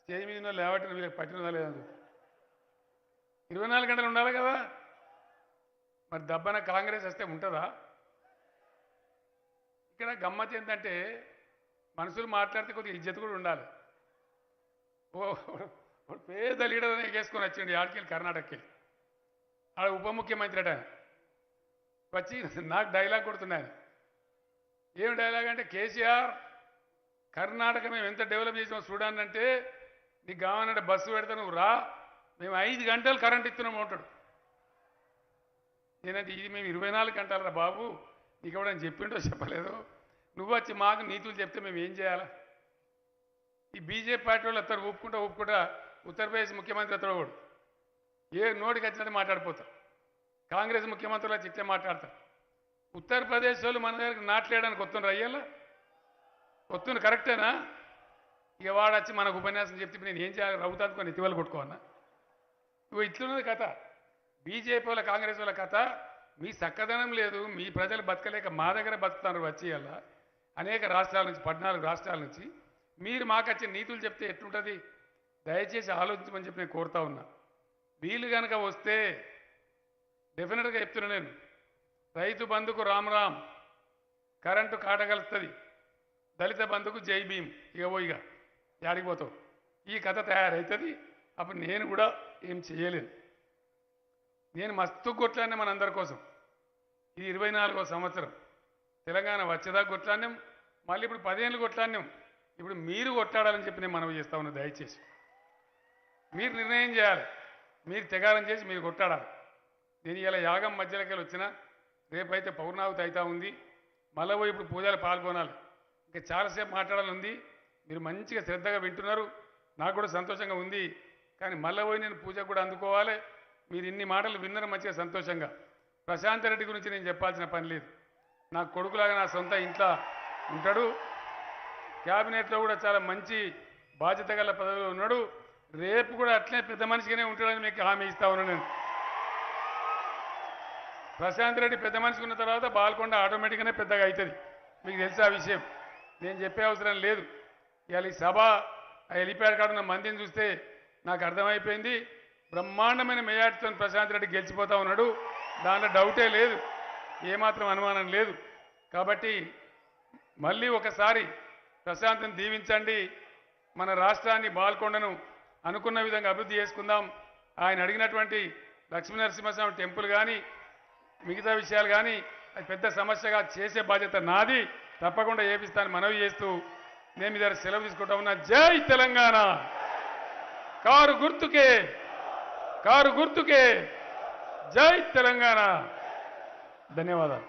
స్టేజ్ మీద లేవటం వీళ్ళకి పట్టినదా లేదని 24 గంటలు ఉండాలి కదా. మరి దబ్బన కాంగ్రెస్ వస్తే ఉంటుందా? ఇక్కడ గమ్మత్ ఏంటంటే మనుషులు మాట్లాడితే కొద్దిగా ఇజ్జత్ కూడా ఉండాలి. పేద లీడర్ ఎగేసుకొని వచ్చిండు ఆడికెళ్ళి, కర్ణాటకకి. ఆడ ఉప ముఖ్యమంత్రి అట వచ్చి నాకు డైలాగ్ కొడుతున్నాను, ఏం డైలాగ్ అంటే కేసీఆర్ కర్ణాటక మేము ఎంత డెవలప్ చేసామో చూడండి అంటే నీకు కావాలంటే బస్సు పెడతా నువ్వు రా, మేము 5 గంటలు కరెంట్ ఇస్తున్నాము అంటాడు. నేనంటే ఇది మేము 24 గంటలు రా బాబు, నీకు ఎవడని చెప్పిండో చెప్పలేదు, నువ్వు వచ్చి మాకు నీతులు చెప్తే మేము ఏం చేయాలా? ఈ బీజేపీ పార్టీ వాళ్ళు అతను ఊపుకుంటా ఉత్తరప్రదేశ్ ముఖ్యమంత్రి అతడు కూడా ఏ నోటికి వచ్చినట్టు మాట్లాడిపోతారు. కాంగ్రెస్ ముఖ్యమంత్రులు వచ్చి ఇట్లే మాట్లాడతారు. ఉత్తరప్రదేశ్ వాళ్ళు మన దగ్గరికి నాట్లేయడానికి వస్తున్నారు. అయ్యేలా వస్తున్నారు కరెక్టేనా? ఇక వాడు వచ్చి మనకు ఉపన్యాసం చెప్తే నేను ఏం చేయాలి? రవ్వుతానుకొని ఎత్తివాళ్ళు కొట్టుకోవన్నా? ఇగో ఇట్లున్నది కథ. బీజేపీ వాళ్ళ కాంగ్రెస్ వాళ్ళ కథ. మీ చక్కదనం లేదు, మీ ప్రజలు బతకలేక మా దగ్గర బతుకుతున్నారు. వచ్చి అలా అనేక రాష్ట్రాల నుంచి 14 రాష్ట్రాల నుంచి మీరు మాకు వచ్చే నీతులు చెప్తే ఎట్లుంటుంది? దయచేసి ఆలోచించమని చెప్పి నేను కోరుతా ఉన్నా. వీళ్ళు కనుక వస్తే డెఫినెట్గా చెప్తున్నా నేను, రైతు బంధుకు రామ్ రామ్, కరెంటు కాటగలుస్తుంది, దళిత బంధుకు జై భీమ్. ఇక పోయిగా యాడికి పోతావు? ఈ కథ తయారవుతుంది. అప్పుడు నేను కూడా ఏం చేయలేను. నేను మస్తు కొట్లాడినా మనందరి కోసం. ఇది 24వ సంవత్సరం. తెలంగాణ వచ్చేదాకా కొట్లాడినాం, మళ్ళీ ఇప్పుడు 10 ఏళ్ళు కొట్లాడినాం. ఇప్పుడు మీరు కొట్లాడాలని చెప్పి నేను మనవి చేస్తా ఉన్నా. దయచేసి మీరు నిర్ణయం చేయాలి, మీరు తెగారం చేసి మీరు కొట్లాడాలి. నేను ఇలా యాగం మధ్యలోకి వచ్చిన రేపైతే పౌర్ణావతి అవుతా ఉంది. మళ్ళీ పోయి ఇప్పుడు పూజలు పాల్గొనాలి. ఇంకా చాలాసేపు మాట్లాడాలని ఉంది. మీరు మంచిగా శ్రద్ధగా వింటున్నారు, నాకు కూడా సంతోషంగా ఉంది. కానీ మళ్ళీ పోయి నేను పూజకు కూడా అందుకోవాలి. మీరు ఇన్ని మాటలు విన్నారు మంచిగా సంతోషంగా. ప్రశాంత్ రెడ్డి గురించి నేను చెప్పాల్సిన పని లేదు. నా కొడుకులాగా నా సొంత ఇంట్లో ఉంటాడు. క్యాబినెట్లో కూడా చాలా మంచి బాధ్యత గల పదవిలో ఉన్నాడు. రేపు కూడా అట్లే పెద్ద మనిషిగానే ఉంటాడని మీకు హామీ ఇస్తా ఉన్నాను నేను. ప్రశాంత్ రెడ్డి పెద్ద మనిషికి ఉన్న తర్వాత బాల్కొండ ఆటోమేటిక్గానే పెద్దగా అవుతుంది. మీకు తెలుసా ఆ విషయం, నేను చెప్పే అవసరం లేదు. ఇవాళ ఈ సభ హెలిప్యాడ్ కాడున్న మందిని చూస్తే నాకు అర్థమైపోయింది. బ్రహ్మాండమైన మెజార్టీతో ప్రశాంత్ రెడ్డి గెలిచిపోతా ఉన్నాడు. దాంట్లో డౌటే లేదు, ఏమాత్రం అనుమానం లేదు. కాబట్టి మళ్ళీ ఒకసారి ప్రశాంత్ని దీవించండి. మన రాష్ట్రాన్ని బాల్కొండను అనుకున్న విధంగా అభివృద్ధి చేసుకుందాం. ఆయన అడిగినటువంటి లక్ష్మీనరసింహస్వామి టెంపుల్ కానీ మిగతా విషయాలు కానీ అది పెద్ద సమస్యగా చేసే బాధ్యత నాది. తప్పకుండా చేపిస్తాను మనవి చేస్తూ నేను మీ దగ్గర సెలవు తీసుకుంటా ఉన్నా. జై తెలంగాణ. కారు గుర్తుకే, కారు గుర్తుకే. జై తెలంగాణ. ధన్యవాదాలు.